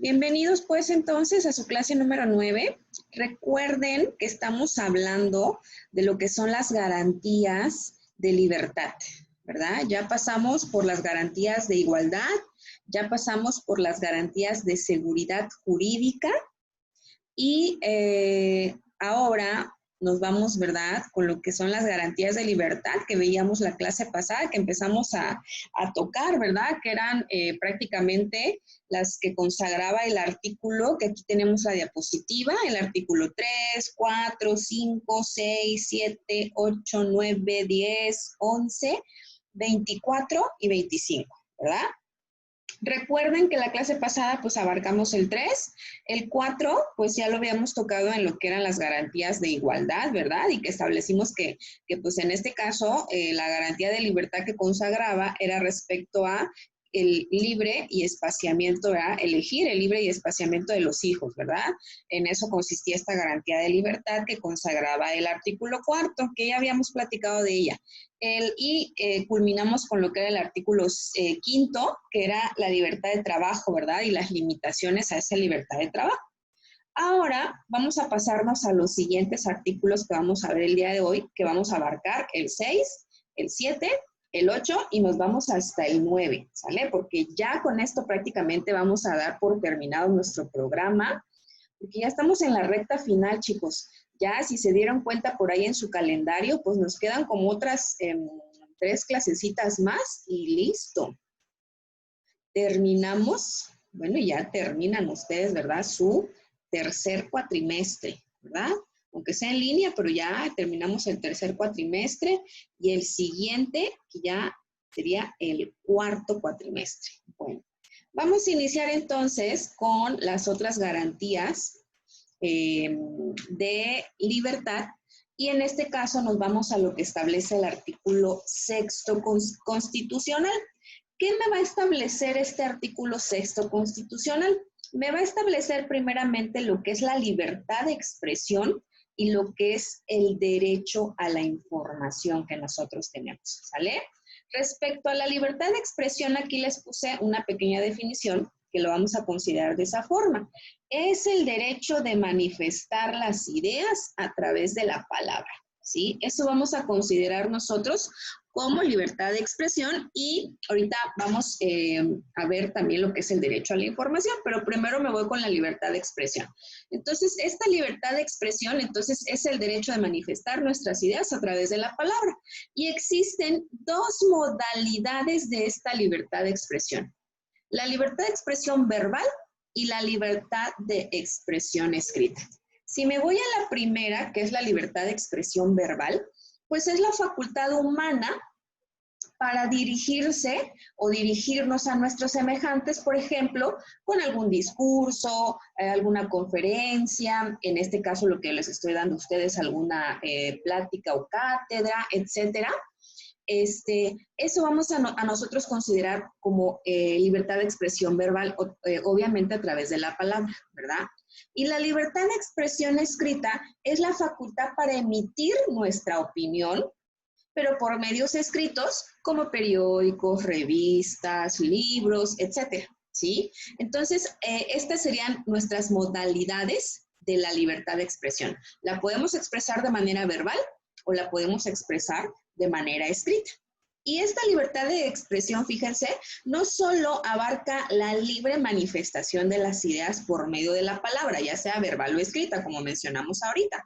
Bienvenidos pues entonces a su clase número 9. Recuerden que estamos hablando de lo que son las garantías de libertad, ¿verdad? Ya pasamos por las garantías de igualdad, ya pasamos por las garantías de seguridad jurídica y ahora nos vamos, ¿verdad?, con lo que son las garantías de libertad que veíamos la clase pasada, que empezamos a tocar, ¿verdad?, que eran prácticamente las que consagraba el artículo, que aquí tenemos la diapositiva, el artículo 3, 4, 5, 6, 7, 8, 9, 10, 11, 24 y 25, ¿verdad? Recuerden que la clase pasada pues abarcamos el 3, el 4 pues ya lo habíamos tocado en lo que eran las garantías de igualdad, ¿verdad? Y que establecimos que pues en este caso la garantía de libertad que consagraba era respecto a el libre y espaciamiento, ¿verdad? Elegir el libre y espaciamiento de los hijos, ¿verdad? En eso consistía esta garantía de libertad que consagraba el artículo 4, que ya habíamos platicado de ella. Culminamos con lo que era el artículo 5, que era la libertad de trabajo, ¿verdad? Y las limitaciones a esa libertad de trabajo. Ahora vamos a pasarnos a los siguientes artículos que vamos a ver el día de hoy, que vamos a abarcar el 6, el 7, el 8 y nos vamos hasta el 9, ¿sale? Porque ya con esto prácticamente vamos a dar por terminado nuestro programa, porque ya estamos en la recta final, chicos. Ya si se dieron cuenta por ahí en su calendario, pues nos quedan como otras 3 clasecitas más y listo. Terminamos, bueno, ya terminan ustedes, ¿verdad? Su tercer cuatrimestre, ¿verdad? Aunque sea en línea, pero ya terminamos el tercer cuatrimestre y el siguiente, que ya sería el cuarto cuatrimestre. Bueno, vamos a iniciar entonces con las otras garantías de libertad y en este caso nos vamos a lo que establece el artículo 6 constitucional. ¿Qué me va a establecer este artículo 6 constitucional? Me va a establecer primeramente lo que es la libertad de expresión y lo que es el derecho a la información que nosotros tenemos, ¿sale? Respecto a la libertad de expresión, aquí les puse una pequeña definición que lo vamos a considerar de esa forma. Es el derecho de manifestar las ideas a través de la palabra, ¿sí? Eso vamos a considerar nosotros como libertad de expresión y ahorita vamos a ver también lo que es el derecho a la información, pero primero me voy con la libertad de expresión. Entonces, esta libertad de expresión, entonces, es el derecho de manifestar nuestras ideas a través de la palabra. Y existen 2 modalidades de esta libertad de expresión. La libertad de expresión verbal y la libertad de expresión escrita. Si me voy a la primera, que es la libertad de expresión verbal, pues es la facultad humana para dirigirse o dirigirnos a nuestros semejantes, por ejemplo, con algún discurso, alguna conferencia, en este caso lo que les estoy dando a ustedes, alguna plática o cátedra, etcétera. Eso vamos a nosotros considerar como libertad de expresión verbal, obviamente a través de la palabra, ¿verdad? Y la libertad de expresión escrita es la facultad para emitir nuestra opinión, pero por medios escritos como periódicos, revistas, libros, etcétera, ¿sí? Entonces, estas serían nuestras modalidades de la libertad de expresión. La podemos expresar de manera verbal o la podemos expresar de manera escrita. Y esta libertad de expresión, fíjense, no solo abarca la libre manifestación de las ideas por medio de la palabra, ya sea verbal o escrita, como mencionamos ahorita,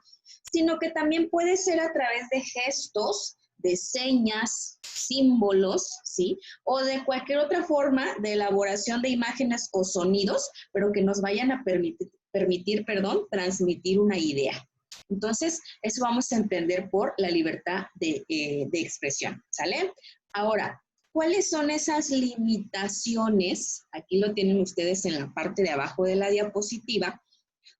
sino que también puede ser a través de gestos, de señas, símbolos, ¿sí? O de cualquier otra forma de elaboración de imágenes o sonidos, pero que nos vayan a permitir, transmitir una idea. Entonces, eso vamos a entender por la libertad de expresión, ¿sale? Ahora, ¿cuáles son esas limitaciones? Aquí lo tienen ustedes en la parte de abajo de la diapositiva.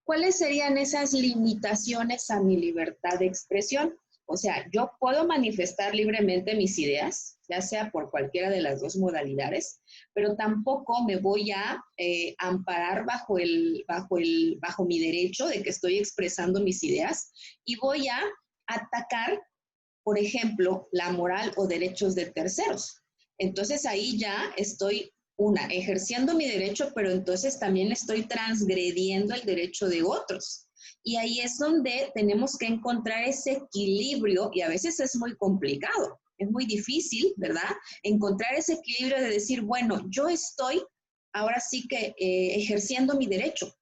¿Cuáles serían esas limitaciones a mi libertad de expresión? O sea, yo puedo manifestar libremente mis ideas, ya sea por cualquiera de las 2 modalidades, pero tampoco me voy a amparar bajo mi derecho de que estoy expresando mis ideas y voy a atacar, por ejemplo, la moral o derechos de terceros. Entonces ahí ya estoy ejerciendo mi derecho, pero entonces también estoy transgrediendo el derecho de otros. Y ahí es donde tenemos que encontrar ese equilibrio, y a veces es muy complicado, es muy difícil, ¿verdad? Encontrar ese equilibrio de decir, bueno, yo estoy ahora sí que ejerciendo mi derecho,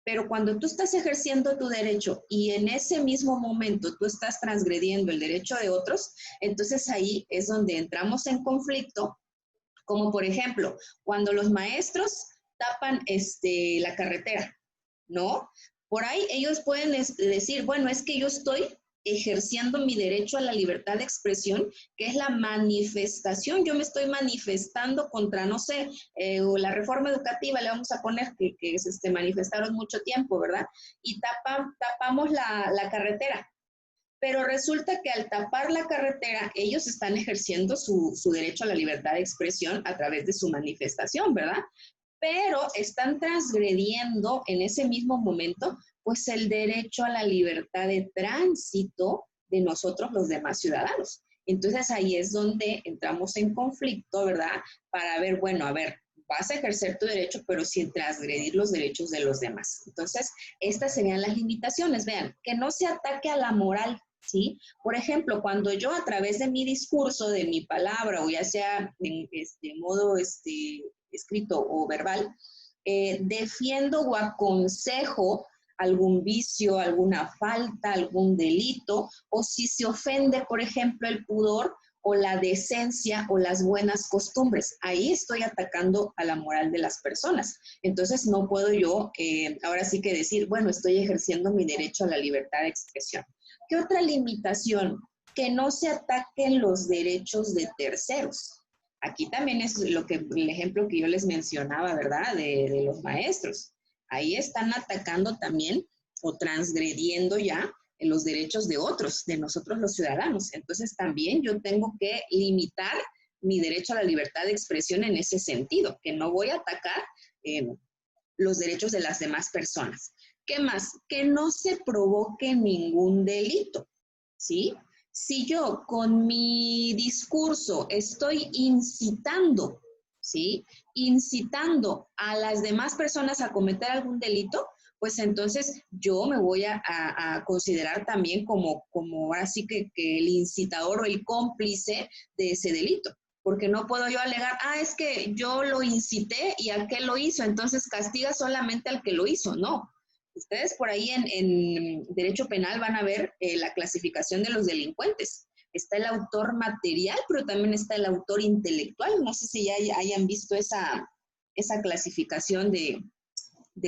pero cuando tú estás ejerciendo tu derecho y en ese mismo momento tú estás transgrediendo el derecho de otros, entonces ahí es donde entramos en conflicto, como por ejemplo, cuando los maestros tapan la carretera, ¿no? Por ahí ellos pueden decir, bueno, es que yo estoy ejerciendo mi derecho a la libertad de expresión, que es la manifestación. Yo me estoy manifestando contra, no sé, la reforma educativa, le vamos a poner que manifestaron mucho tiempo, ¿verdad? Y tapamos la carretera. Pero resulta que al tapar la carretera, ellos están ejerciendo su derecho a la libertad de expresión a través de su manifestación, ¿verdad? Pero están transgrediendo en ese mismo momento, pues el derecho a la libertad de tránsito de nosotros los demás ciudadanos. Entonces ahí es donde entramos en conflicto, ¿verdad? Para ver, bueno, a ver, vas a ejercer tu derecho, pero sin transgredir los derechos de los demás. Entonces, estas serían las limitaciones. Vean, que no se ataque a la moral, ¿sí? Por ejemplo, cuando yo a través de mi discurso, de mi palabra, o ya sea en modo escrito o verbal, defiendo o aconsejo algún vicio, alguna falta, algún delito, o si se ofende, por ejemplo, el pudor o la decencia o las buenas costumbres. Ahí estoy atacando a la moral de las personas. Entonces no puedo yo ahora sí que decir, bueno, estoy ejerciendo mi derecho a la libertad de expresión. ¿Qué otra limitación? Que no se ataquen los derechos de terceros. Aquí también es el ejemplo que yo les mencionaba, ¿verdad? De los maestros. Ahí están atacando también o transgrediendo ya los derechos de otros, de nosotros los ciudadanos. Entonces también yo tengo que limitar mi derecho a la libertad de expresión en ese sentido, que no voy a atacar los derechos de las demás personas. ¿Qué más? Que no se provoque ningún delito, ¿sí? Si yo con mi discurso estoy incitando, ¿sí? Incitando a las demás personas a cometer algún delito, pues entonces yo me voy a considerar también como ahora sí que el incitador o el cómplice de ese delito. Porque no puedo yo alegar, es que yo lo incité y aquel lo hizo, entonces castiga solamente al que lo hizo. No. Ustedes por ahí en Derecho Penal van a ver la clasificación de los delincuentes. Está el autor material, pero también está el autor intelectual. No sé si ya hayan visto esa clasificación de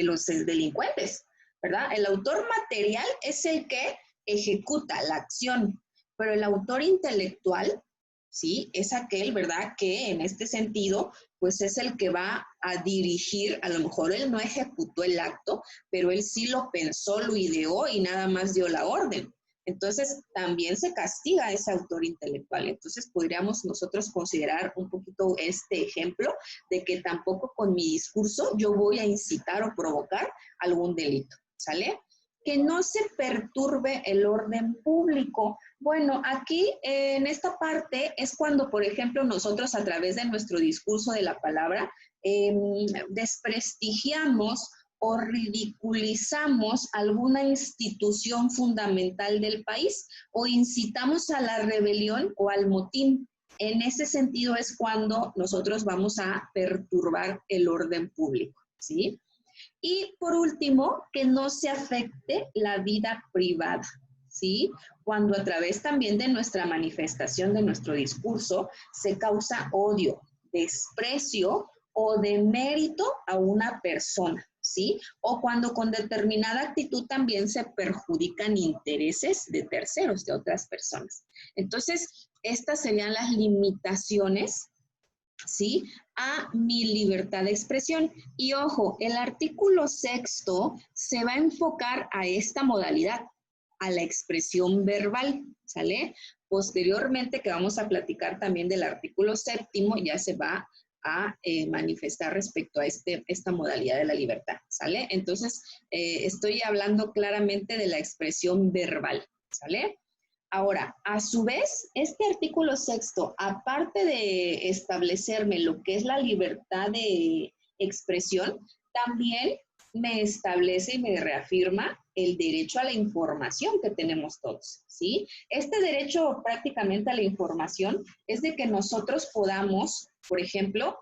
los delincuentes, ¿verdad? El autor material es el que ejecuta la acción, pero el autor intelectual, ¿sí? Es aquel, ¿verdad? Que en este sentido, pues es el que va a dirigir, a lo mejor él no ejecutó el acto, pero él sí lo pensó, lo ideó y nada más dio la orden. Entonces, también se castiga a ese autor intelectual. Entonces, podríamos nosotros considerar un poquito este ejemplo de que tampoco con mi discurso yo voy a incitar o provocar algún delito, ¿sale? Que no se perturbe el orden público. Bueno, aquí en esta parte es cuando, por ejemplo, nosotros a través de nuestro discurso de la palabra desprestigiamos o ridiculizamos alguna institución fundamental del país o incitamos a la rebelión o al motín. En ese sentido es cuando nosotros vamos a perturbar el orden público, ¿sí? Y por último, que no se afecte la vida privada, ¿sí? Cuando a través también de nuestra manifestación, de nuestro discurso, se causa odio, desprecio o demérito a una persona, ¿sí? O cuando con determinada actitud también se perjudican intereses de terceros, de otras personas. Entonces, estas serían las limitaciones, ¿sí? A mi libertad de expresión. Y ojo, el artículo 6º se va a enfocar a esta modalidad, a la expresión verbal, ¿sale? Posteriormente, que vamos a platicar también del artículo 7º, ya se va a manifestar respecto a esta modalidad de la libertad, ¿sale? Entonces, estoy hablando claramente de la expresión verbal, ¿sale? Ahora, a su vez, este artículo sexto, aparte de establecerme lo que es la libertad de expresión, también me establece y me reafirma el derecho a la información que tenemos todos, ¿sí? Este derecho prácticamente a la información es de que nosotros podamos, por ejemplo,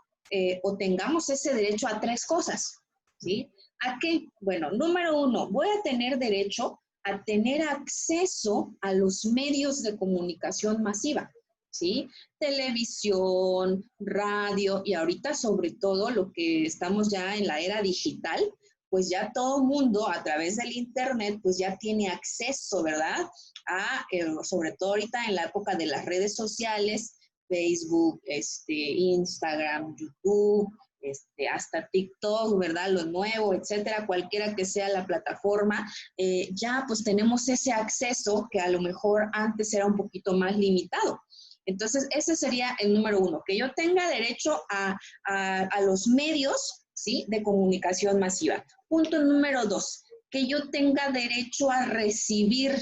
o tengamos ese derecho a tres cosas, ¿sí? ¿A qué? Bueno, número uno, voy a tener derecho a tener acceso a los medios de comunicación masiva, ¿sí? Televisión, radio y ahorita sobre todo lo que estamos ya en la era digital, pues ya todo mundo a través del internet pues ya tiene acceso, ¿verdad? A, sobre todo ahorita en la época de las redes sociales, Facebook, Instagram, YouTube, hasta TikTok, ¿verdad? Lo nuevo, etcétera, cualquiera que sea la plataforma, ya pues tenemos ese acceso que a lo mejor antes era un poquito más limitado. Entonces, ese sería el número uno, que yo tenga derecho a los medios, ¿sí? De comunicación masiva. Punto número dos, que yo tenga derecho a recibir,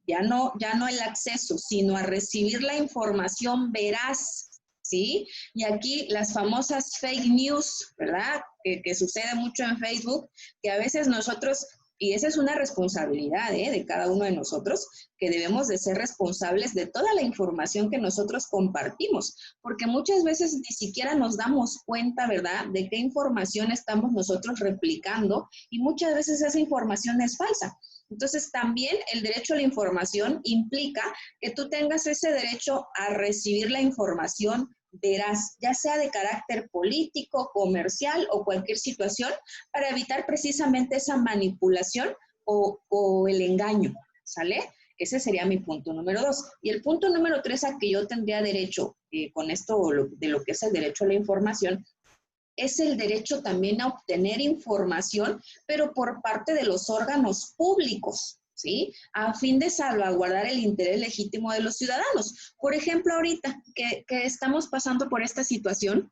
ya no el acceso, sino a recibir la información veraz, ¿sí? Y aquí las famosas fake news, ¿verdad? Que sucede mucho en Facebook, que a veces nosotros, y esa es una responsabilidad de cada uno de nosotros, que debemos de ser responsables de toda la información que nosotros compartimos, porque muchas veces ni siquiera nos damos cuenta, ¿verdad?, de qué información estamos nosotros replicando y muchas veces esa información es falsa. Entonces, también el derecho a la información implica que tú tengas ese derecho a recibir la información veraz, ya sea de carácter político, comercial o cualquier situación, para evitar precisamente esa manipulación o el engaño, ¿sale? Ese sería mi punto número dos. Y el punto número tres a que yo tendría derecho, con esto de lo que es el derecho a la información, es el derecho también a obtener información, pero por parte de los órganos públicos, ¿sí? A fin de salvaguardar el interés legítimo de los ciudadanos. Por ejemplo, ahorita que estamos pasando por esta situación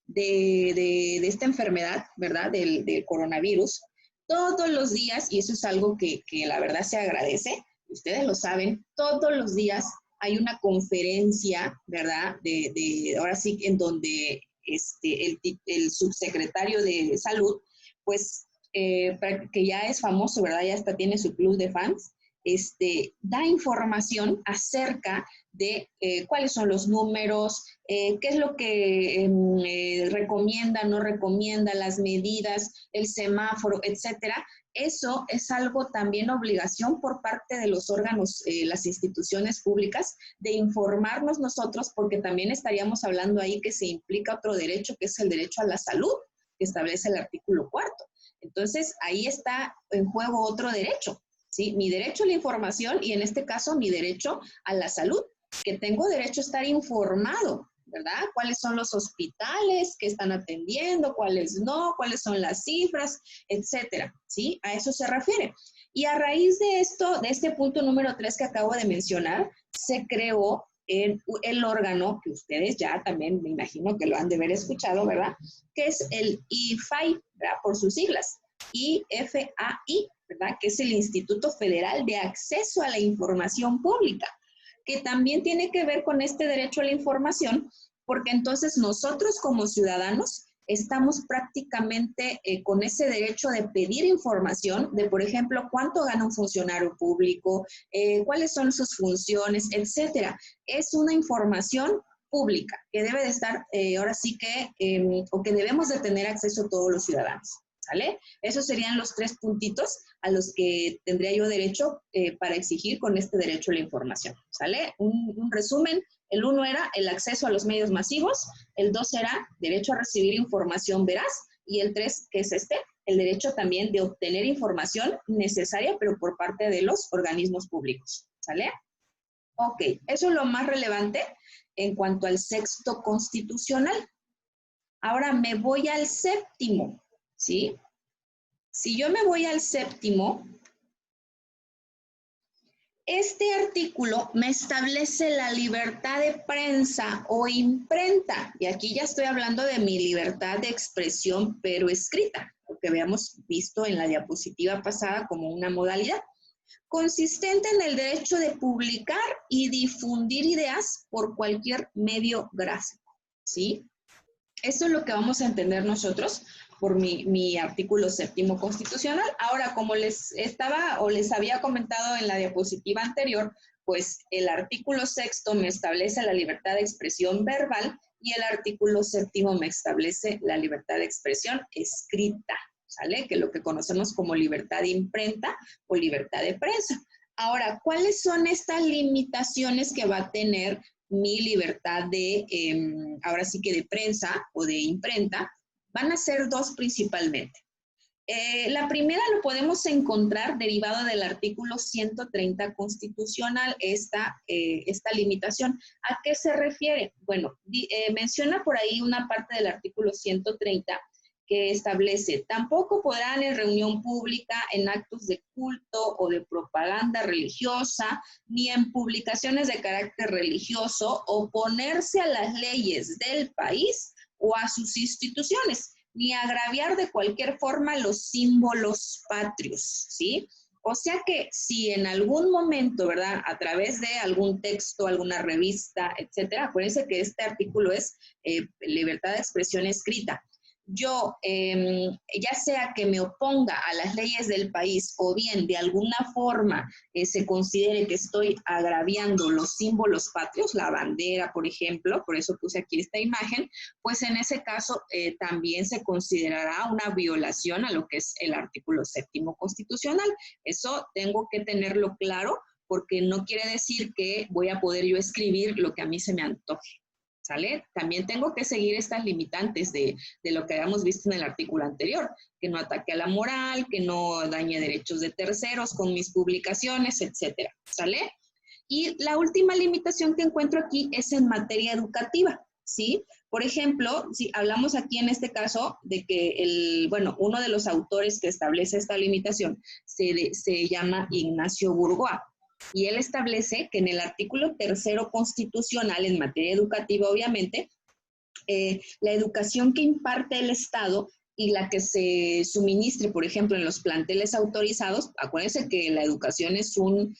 de esta enfermedad, ¿verdad? Del coronavirus, todos los días, y eso es algo que la verdad se agradece, ustedes lo saben, todos los días hay una conferencia, ¿verdad? Ahora sí, en donde el subsecretario de Salud, pues, que ya es famoso, ¿verdad? Ya hasta tiene su club de fans, da información acerca de cuáles son los números, qué es lo que recomienda, no recomienda, las medidas, el semáforo, etcétera. Eso es algo también obligación por parte de los órganos, las instituciones públicas, de informarnos nosotros, porque también estaríamos hablando ahí que se implica otro derecho, que es el derecho a la salud, que establece el artículo 4. Entonces, ahí está en juego otro derecho, ¿sí? Mi derecho a la información y en este caso mi derecho a la salud, que tengo derecho a estar informado, ¿verdad? ¿Cuáles son los hospitales que están atendiendo, cuáles no, cuáles son las cifras, etcétera, ¿sí? A eso se refiere. Y a raíz de esto, de este punto número 3 que acabo de mencionar, se creó el órgano, que ustedes ya también me imagino que lo han de haber escuchado, ¿verdad? Que es el IFAI, ¿verdad? Por sus siglas, IFAI, ¿verdad? Que es el Instituto Federal de Acceso a la Información Pública, que también tiene que ver con este derecho a la información, porque entonces nosotros como ciudadanos estamos prácticamente con ese derecho de pedir información de, por ejemplo, cuánto gana un funcionario público, cuáles son sus funciones, etcétera. Es una información pública que debe de estar, ahora sí que, o que debemos de tener acceso todos los ciudadanos, ¿sale? Esos serían los 3 puntitos a los que tendría yo derecho para exigir con este derecho a la información, ¿sale? Un resumen, el 1 era el acceso a los medios masivos, el 2 era derecho a recibir información veraz, y el 3, que es el derecho también de obtener información necesaria, pero por parte de los organismos públicos, ¿sale? Ok, eso es lo más relevante en cuanto al sexto constitucional. Ahora me voy al séptimo, ¿sí? Si yo me voy al séptimo, este artículo me establece la libertad de prensa o imprenta, y aquí ya estoy hablando de mi libertad de expresión, pero escrita, lo que habíamos visto en la diapositiva pasada como una modalidad. consistente en el derecho de publicar y difundir ideas por cualquier medio gráfico, ¿sí? Esto es lo que vamos a entender nosotros por mi artículo 7º constitucional. Ahora, como les estaba o les había comentado en la diapositiva anterior, pues el artículo 6º me establece la libertad de expresión verbal y el artículo 7º me establece la libertad de expresión escrita, ¿sale? Que es lo que conocemos como libertad de imprenta o libertad de prensa. Ahora, ¿cuáles son estas limitaciones que va a tener mi libertad de, ahora sí que de prensa o de imprenta? Van a ser dos principalmente. La primera lo podemos encontrar derivado del artículo 130 constitucional, esta limitación. ¿A qué se refiere? Bueno, menciona por ahí una parte del artículo 130 que establece: tampoco podrán en reunión pública, en actos de culto o de propaganda religiosa, ni en publicaciones de carácter religioso, oponerse a las leyes del país o a sus instituciones, ni agraviar de cualquier forma los símbolos patrios, ¿sí? O sea que si en algún momento, ¿verdad?, a través de algún texto, alguna revista, etcétera, acuérdense que este artículo es libertad de expresión escrita. Yo, ya sea que me oponga a las leyes del país o bien de alguna forma se considere que estoy agraviando los símbolos patrios, la bandera, por ejemplo, por eso puse aquí esta imagen, pues en ese caso también se considerará una violación a lo que es el artículo 7º constitucional. Eso tengo que tenerlo claro, porque no quiere decir que voy a poder yo escribir lo que a mí se me antoje, ¿sale? También tengo que seguir estas limitantes de lo que habíamos visto en el artículo anterior, que no ataque a la moral, que no dañe derechos de terceros con mis publicaciones, etcétera, ¿sale? Y la última limitación que encuentro aquí es en materia educativa, ¿sí? Por ejemplo, si hablamos aquí en este caso de que uno de los autores que establece esta limitación se llama Ignacio Burgoa. Y él establece que en el artículo 3º constitucional, en materia educativa, obviamente, la educación que imparte el Estado y la que se suministre, por ejemplo, en los planteles autorizados, acuérdense que la educación es un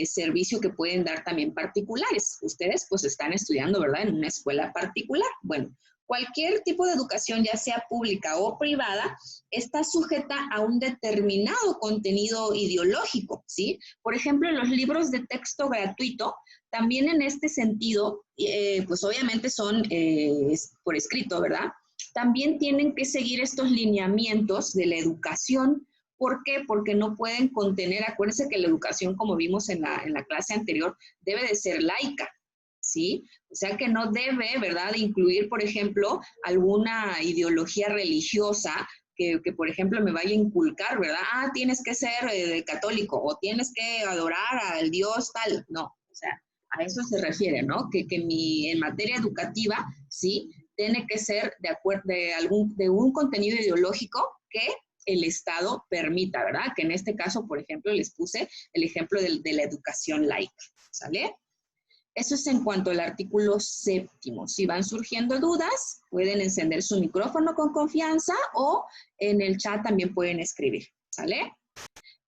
servicio que pueden dar también particulares. Ustedes pues están estudiando, ¿verdad?, en una escuela particular. Bueno, cualquier tipo de educación, ya sea pública o privada, está sujeta a un determinado contenido ideológico, ¿sí? Por ejemplo, los libros de texto gratuito, también en este sentido, pues obviamente son por escrito, ¿verdad? También tienen que seguir estos lineamientos de la educación. ¿Por qué? Porque no pueden contener, acuérdense que la educación, como vimos en la clase anterior, debe de ser laica, ¿sí? O sea que no debe, ¿verdad?, de incluir, por ejemplo, alguna ideología religiosa que, por ejemplo, me vaya a inculcar, ¿verdad? Ah, tienes que ser católico o tienes que adorar al Dios tal. No, o sea, a eso se refiere, ¿no? Que en materia educativa, sí, tiene que ser de un contenido ideológico que el Estado permita, ¿verdad? Que en este caso, por ejemplo, les puse el ejemplo de la educación laica, ¿sale? Eso es en cuanto al artículo 7º. Si van surgiendo dudas, pueden encender su micrófono con confianza o en el chat también pueden escribir, ¿sale?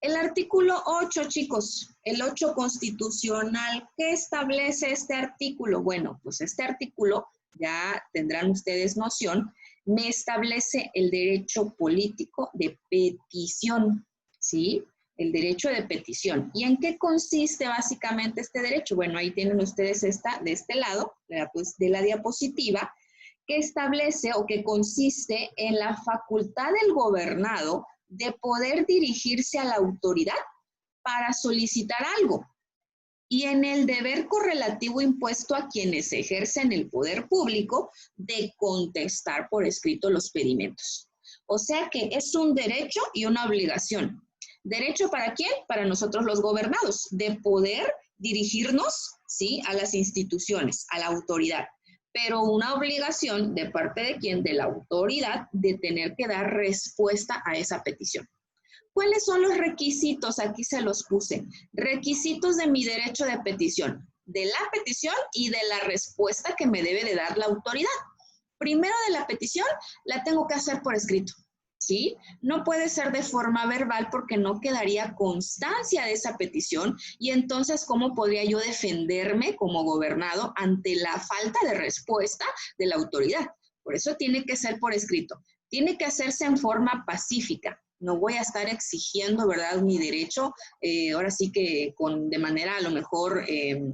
El artículo 8, chicos, el 8 constitucional, ¿qué establece este artículo? Bueno, pues este artículo, ya tendrán ustedes noción, me establece el derecho político de petición, ¿sí? El derecho de petición. ¿Y en qué consiste básicamente este derecho? Bueno, ahí tienen ustedes de este lado, de la diapositiva, que establece o que consiste en la facultad del gobernado de poder dirigirse a la autoridad para solicitar algo y en el deber correlativo impuesto a quienes ejercen el poder público de contestar por escrito los pedimentos. O sea que es un derecho y una obligación. ¿Derecho para quién? Para nosotros los gobernados, de poder dirigirnos, ¿sí?, a las instituciones, a la autoridad. Pero una obligación de parte de quién, de la autoridad, de tener que dar respuesta a esa petición. ¿Cuáles son los requisitos? Aquí se los puse. Requisitos de mi derecho de petición, de la petición y de la respuesta que me debe de dar la autoridad. Primero, de la petición, la tengo que hacer por escrito. ¿sí? No puede ser de forma verbal porque no quedaría constancia de esa petición y entonces, ¿cómo podría yo defenderme como gobernado ante la falta de respuesta de la autoridad? Por eso tiene que ser por escrito. Tiene que hacerse en forma pacífica. No voy a estar exigiendo, ¿verdad?, mi derecho, ahora sí que de manera a lo mejor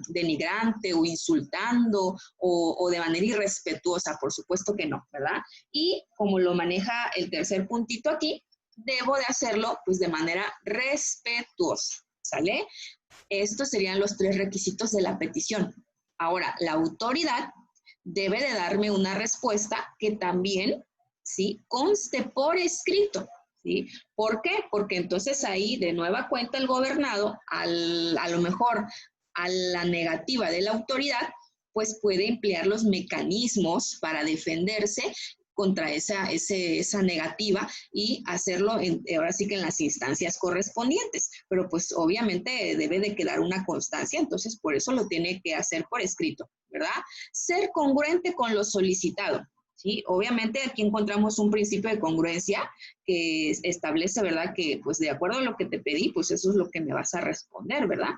denigrante o insultando o de manera irrespetuosa, por supuesto que no, ¿verdad? Y como lo maneja el tercer puntito aquí, debo de hacerlo pues de manera respetuosa, ¿sale? Estos serían los 3 requisitos de la petición. Ahora, la autoridad debe de darme una respuesta que también, ¿sí?, conste por escrito, ¿sí? ¿Por qué? Porque entonces ahí de nueva cuenta el gobernado, a lo mejor a la negativa de la autoridad, pues puede emplear los mecanismos para defenderse contra esa negativa y hacerlo ahora sí que en las instancias correspondientes. Pero pues obviamente debe de quedar una constancia, entonces por eso lo tiene que hacer por escrito, ¿verdad? Ser congruente con lo solicitado. ¿Sí? Obviamente aquí encontramos un principio de congruencia que establece, ¿verdad?, que pues de acuerdo a lo que te pedí, pues eso es lo que me vas a responder, ¿verdad?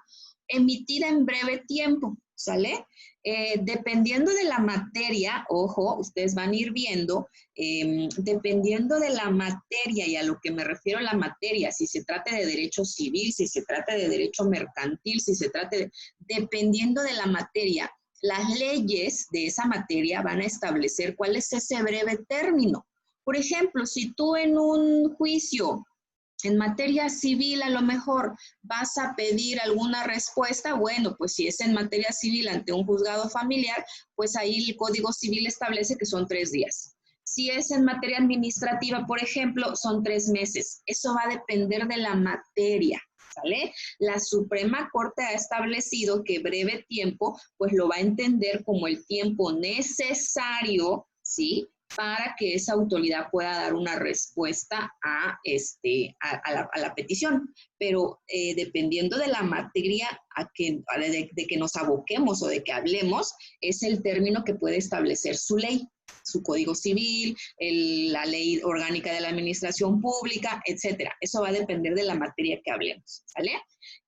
Emitida en breve tiempo, ¿sale? Dependiendo de la materia, ojo, ustedes van a ir viendo, dependiendo de la materia y a lo que me refiero a la materia, si se trata de derecho civil, si se trata de derecho mercantil, si se trata de, dependiendo de la materia, las leyes de esa materia van a establecer cuál es ese breve término. Por ejemplo, si tú en un juicio, en materia civil, a lo mejor vas a pedir alguna respuesta, bueno, pues si es en materia civil ante un juzgado familiar, pues ahí el Código Civil establece que son 3 días. Si es en materia administrativa, por ejemplo, son 3 meses. Eso va a depender de la materia. ¿Sale? La Suprema Corte ha establecido que breve tiempo, pues lo va a entender como el tiempo necesario, ¿sí?, para que esa autoridad pueda dar una respuesta a la petición. Pero dependiendo de la materia de que nos aboquemos o de que hablemos, es el término que puede establecer su ley, su Código Civil, la Ley Orgánica de la Administración Pública, etcétera. Eso va a depender de la materia que hablemos, ¿sale?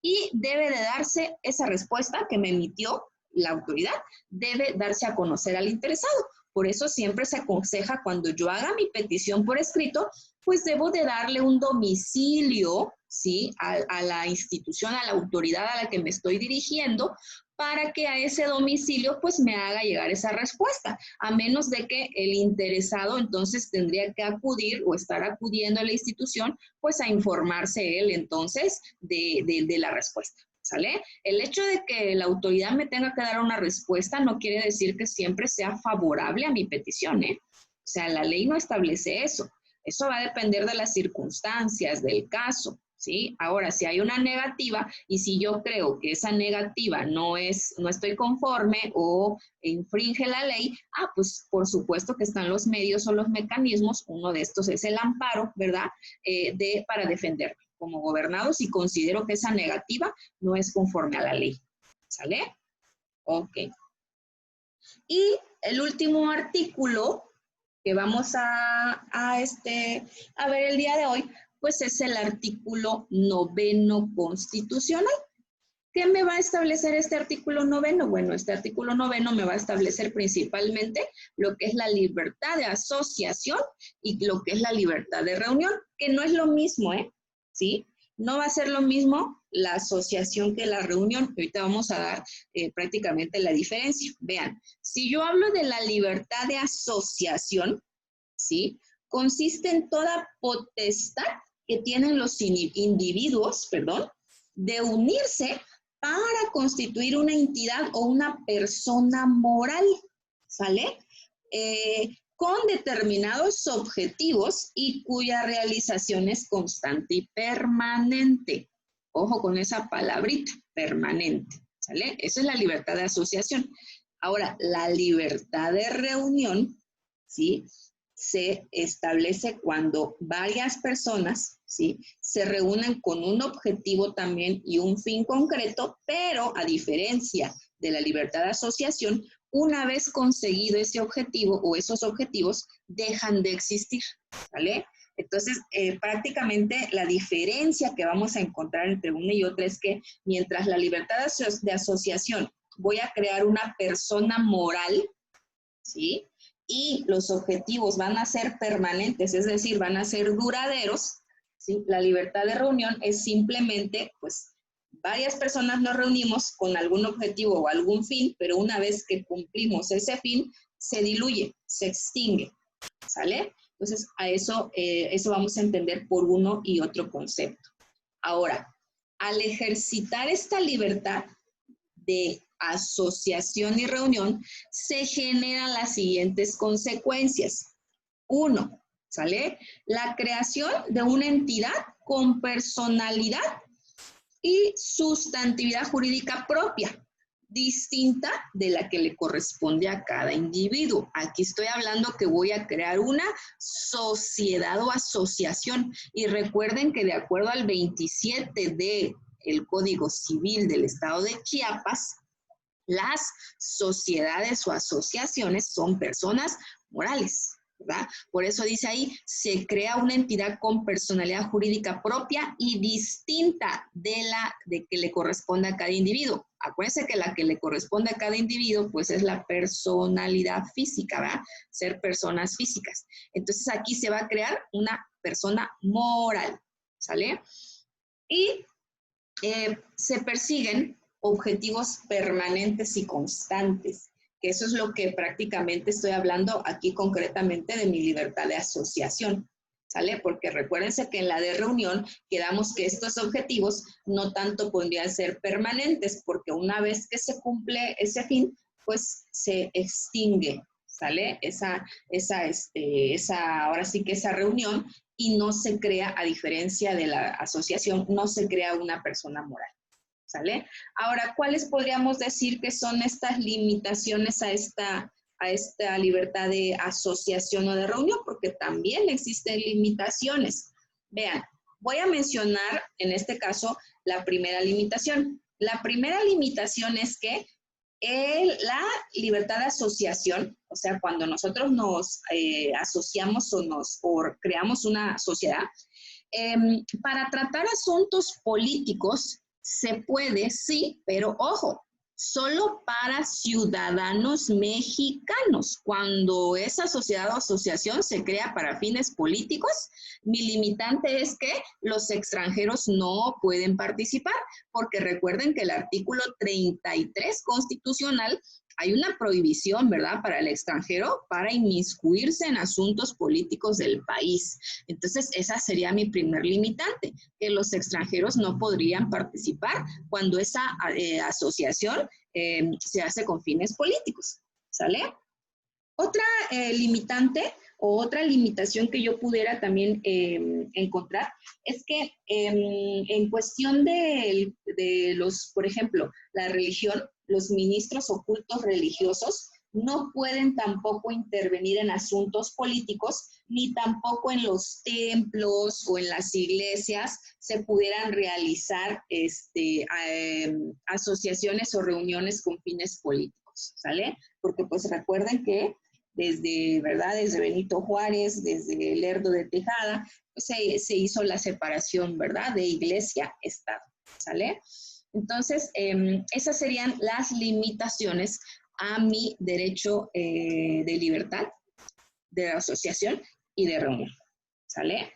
Y debe de darse esa respuesta que me emitió la autoridad, debe darse a conocer al interesado. Por eso siempre se aconseja cuando yo haga mi petición por escrito, pues debo de darle un domicilio, ¿sí?, a la institución, a la autoridad a la que me estoy dirigiendo, para que a ese domicilio pues me haga llegar esa respuesta, a menos de que el interesado entonces tendría que acudir o estar acudiendo a la institución pues a informarse él entonces de la respuesta. ¿Sale? El hecho de que la autoridad me tenga que dar una respuesta no quiere decir que siempre sea favorable a mi petición, ¿eh? O sea, la ley no establece eso. Eso va a depender de las circunstancias, del caso, ¿sí? Ahora, si hay una negativa y si yo creo que esa negativa no estoy conforme o infringe la ley, pues por supuesto que están los medios o los mecanismos, uno de estos es el amparo, ¿verdad? Para defenderme como gobernado si considero que esa negativa no es conforme a la ley. ¿Sale? Ok. Y el último artículo que vamos a ver el día de hoy, pues es el artículo 9 constitucional. ¿Qué me va a establecer este artículo 9? Bueno, este artículo 9 me va a establecer principalmente lo que es la libertad de asociación y lo que es la libertad de reunión, que no es lo mismo, ¿sí? No va a ser lo mismo la asociación que la reunión. Ahorita vamos a dar prácticamente la diferencia. Vean, si yo hablo de la libertad de asociación, ¿sí?, consiste en toda potestad que tienen los individuos, de unirse para constituir una entidad o una persona moral, ¿sale? Con determinados objetivos y cuya realización es constante y permanente. Ojo con esa palabrita, permanente, ¿sale? Esa es la libertad de asociación. Ahora, la libertad de reunión, ¿sí?, se establece cuando varias personas, ¿sí?, se reúnen con un objetivo también y un fin concreto, pero a diferencia de la libertad de asociación, una vez conseguido ese objetivo o esos objetivos dejan de existir, ¿vale? Entonces, prácticamente la diferencia que vamos a encontrar entre una y otra es que mientras la libertad de asociación voy a crear una persona moral, ¿sí? Y los objetivos van a ser permanentes, es decir, van a ser duraderos, ¿sí? La libertad de reunión es simplemente, pues, varias personas nos reunimos con algún objetivo o algún fin, pero una vez que cumplimos ese fin, se diluye, se extingue, ¿sale? Entonces, a eso, eso vamos a entender por uno y otro concepto. Ahora, al ejercitar esta libertad de asociación y reunión, se generan las siguientes consecuencias. Uno, ¿sale? La creación de una entidad con personalidad y sustantividad jurídica propia, distinta de la que le corresponde a cada individuo. Aquí estoy hablando que voy a crear una sociedad o asociación. Y recuerden que de acuerdo al 27 del Código Civil del Estado de Chiapas, las sociedades o asociaciones son personas morales, ¿verdad? Por eso dice ahí, se crea una entidad con personalidad jurídica propia y distinta de la de que le corresponde a cada individuo. Acuérdense que la que le corresponde a cada individuo, pues es la personalidad física, ¿verdad? Ser personas físicas. Entonces aquí se va a crear una persona moral, ¿sale? Y se persiguen objetivos permanentes y constantes, que eso es lo que prácticamente estoy hablando aquí concretamente de mi libertad de asociación, ¿sale? Porque recuérdense que en la de reunión quedamos que estos objetivos no tanto podrían ser permanentes, porque una vez que se cumple ese fin, pues se extingue, ¿sale? Ahora sí que esa reunión, y no se crea, a diferencia de la asociación, no se crea una persona moral, ¿sale? Ahora, ¿cuáles podríamos decir que son estas limitaciones a esta libertad de asociación o de reunión? Porque también existen limitaciones. Vean, voy a mencionar en este caso la primera limitación. La primera limitación es que la libertad de asociación, o sea, cuando nosotros nos asociamos o creamos una sociedad, para tratar asuntos políticos se puede, sí, pero ojo, solo para ciudadanos mexicanos. Cuando esa sociedad o asociación se crea para fines políticos, mi limitante es que los extranjeros no pueden participar, porque recuerden que el artículo 33 constitucional hay una prohibición, ¿verdad?, para el extranjero para inmiscuirse en asuntos políticos del país. Entonces, esa sería mi primer limitante, que los extranjeros no podrían participar cuando esa asociación se hace con fines políticos, ¿sale? Otra limitante o otra limitación que yo pudiera también encontrar es que en cuestión de los, por ejemplo, la religión, los ministros o cultos religiosos no pueden tampoco intervenir en asuntos políticos, ni tampoco en los templos o en las iglesias se pudieran realizar asociaciones o reuniones con fines políticos, ¿sale? Porque pues recuerden que ¿verdad? Desde Benito Juárez, desde Lerdo de Tejada, pues se hizo la separación, ¿verdad?, de iglesia-estado, ¿sale? Entonces, esas serían las limitaciones a mi derecho de libertad, de asociación y de reunión, ¿sale?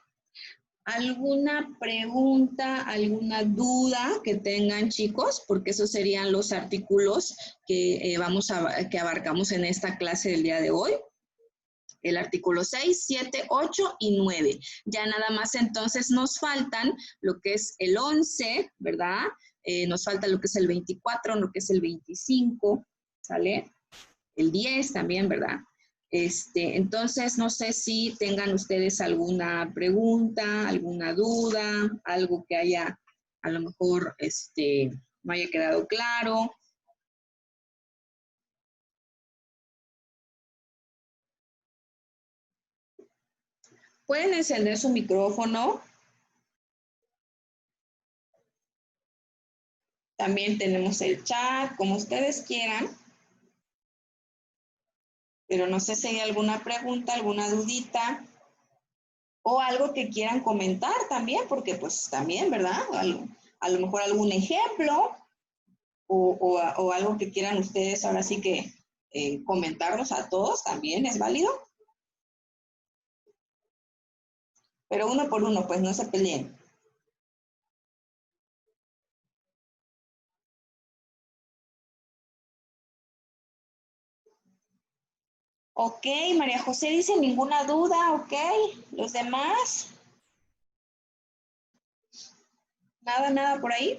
¿Alguna pregunta, alguna duda que tengan, chicos? Porque esos serían los artículos que, que abarcamos en esta clase del día de hoy. El artículo 6, 7, 8 y 9. Ya nada más entonces nos faltan lo que es el 11, ¿verdad? Nos falta lo que es el 24, lo que es el 25, ¿sale? El 10 también, ¿verdad? Entonces, no sé si tengan ustedes alguna pregunta, alguna duda, algo que haya, a lo mejor, no haya quedado claro. Pueden encender su micrófono. También tenemos el chat, como ustedes quieran. Pero no sé si hay alguna pregunta, alguna dudita. O algo que quieran comentar también, porque pues también, ¿verdad? A lo mejor algún ejemplo o algo que quieran ustedes ahora sí que comentarnos a todos también es válido. Pero uno por uno, pues no se peleen. Ok, María José dice ninguna duda, ok. ¿Los demás? Nada, nada por ahí.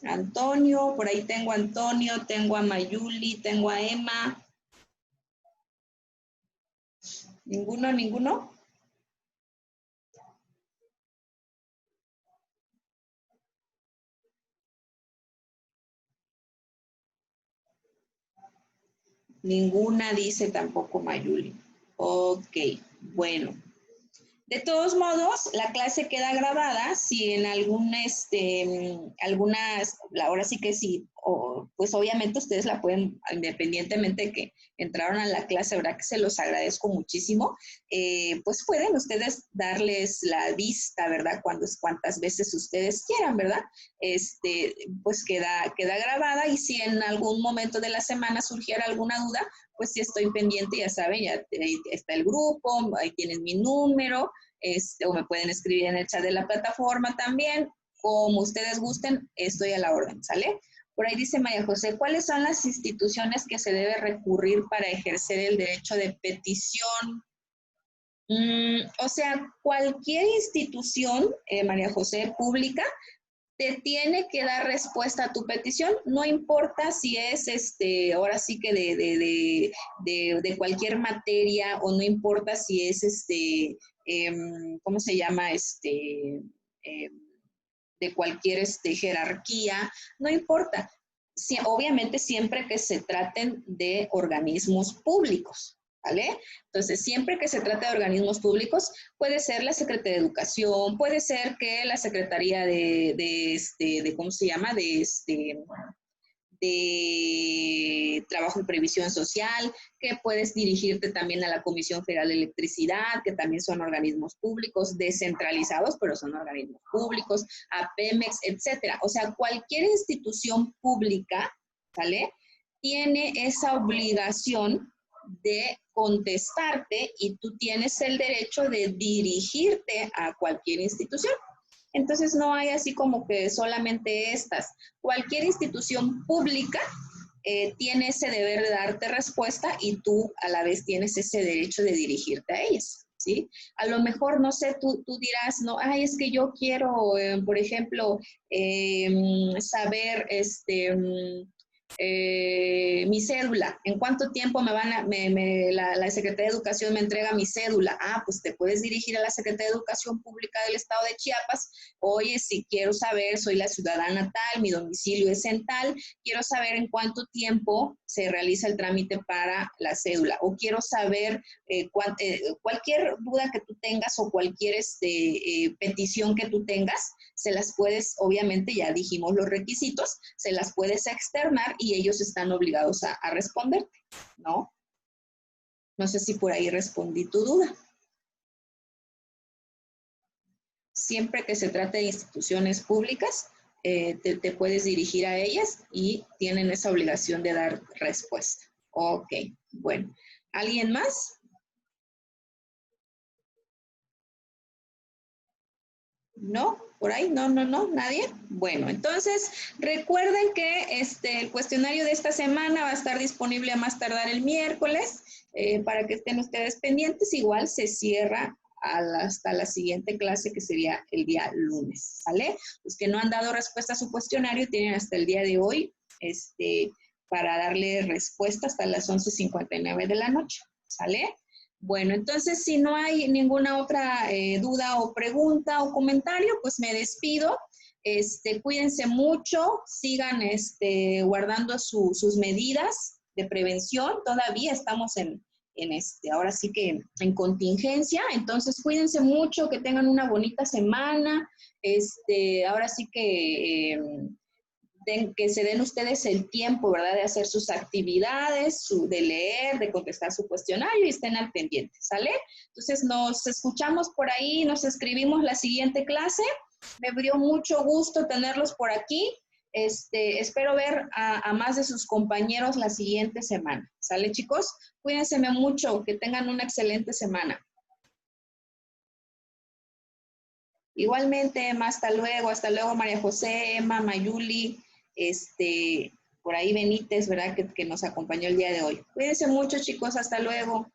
Antonio, por ahí tengo a Antonio, tengo a Mayuli, tengo a Emma. ¿Ninguno, ninguno? Ninguna dice tampoco Mayuli. Ok, bueno. De todos modos, la clase queda grabada si en algún, algunas, ahora sí que sí, pues obviamente ustedes la pueden, independientemente de que entraron a la clase, verdad que se los agradezco muchísimo, pues pueden ustedes darles la vista, ¿verdad? Cuantas veces ustedes quieran, ¿verdad? Pues queda grabada y si en algún momento de la semana surgiera alguna duda, pues si estoy pendiente, ya saben, ya está el grupo, ahí tienen mi número, o me pueden escribir en el chat de la plataforma también, como ustedes gusten, estoy a la orden, ¿sale? Por ahí dice María José, ¿cuáles son las instituciones que se debe recurrir para ejercer el derecho de petición? O sea, cualquier institución, María José, pública, te tiene que dar respuesta a tu petición, no importa si es ahora sí que de cualquier materia o no importa si es ¿cómo se llama? De cualquier jerarquía, no importa. Obviamente siempre que se traten de organismos públicos, ¿vale? Entonces, siempre que se trate de organismos públicos, puede ser la Secretaría de Educación, puede ser que la Secretaría de ¿cómo se llama? De Trabajo y Previsión Social, que puedes dirigirte también a la Comisión Federal de Electricidad, que también son organismos públicos, descentralizados, pero son organismos públicos, a Pemex, etcétera. O sea, cualquier institución pública, ¿sale? Tiene esa obligación de contestarte y tú tienes el derecho de dirigirte a cualquier institución. Entonces no hay así como que solamente estas. Cualquier institución pública tiene ese deber de darte respuesta y tú a la vez tienes ese derecho de dirigirte a ellas, ¿sí? A lo mejor, no sé, tú dirás, no, ay, es que yo quiero, por ejemplo, saber, mi cédula, en cuánto tiempo la Secretaría de Educación me entrega mi cédula. Ah, pues te puedes dirigir a la Secretaría de Educación Pública del Estado de Chiapas. Oye, si quiero saber, soy la ciudadana tal, mi domicilio es en tal, quiero saber en cuánto tiempo se realiza el trámite para la cédula, o quiero saber cualquier duda que tú tengas o cualquier petición que tú tengas, se las puedes, obviamente ya dijimos los requisitos, se las puedes externar y ellos están obligados a responderte, ¿no? No sé si por ahí respondí tu duda. Siempre que se trate de instituciones públicas, te puedes dirigir a ellas y tienen esa obligación de dar respuesta. Ok, bueno. ¿Alguien más? ¿No? ¿Por ahí? No, nadie. Bueno, entonces recuerden que el cuestionario de esta semana va a estar disponible a más tardar el miércoles para que estén ustedes pendientes. Igual se cierra hasta la siguiente clase que sería el día lunes, ¿sale? Los que no han dado respuesta a su cuestionario tienen hasta el día de hoy para darle respuesta hasta las 11:59 de la noche, ¿sale? Bueno, entonces si no hay ninguna otra duda o pregunta o comentario, pues me despido. Cuídense mucho, sigan guardando sus medidas de prevención. Todavía estamos ahora sí que en contingencia, entonces cuídense mucho, que tengan una bonita semana. Ahora sí que que se den ustedes el tiempo, ¿verdad? De hacer sus actividades, de leer, de contestar su cuestionario y estén al pendiente, ¿sale? Entonces nos escuchamos por ahí, nos escribimos la siguiente clase. Me dio mucho gusto tenerlos por aquí. Espero ver a más de sus compañeros la siguiente semana. ¿Sale, chicos? Cuídense mucho, que tengan una excelente semana. Igualmente, Emma, hasta luego María José, Emma, Mayuli, por ahí Benítez, ¿verdad? Que nos acompañó el día de hoy. Cuídense mucho, chicos, hasta luego.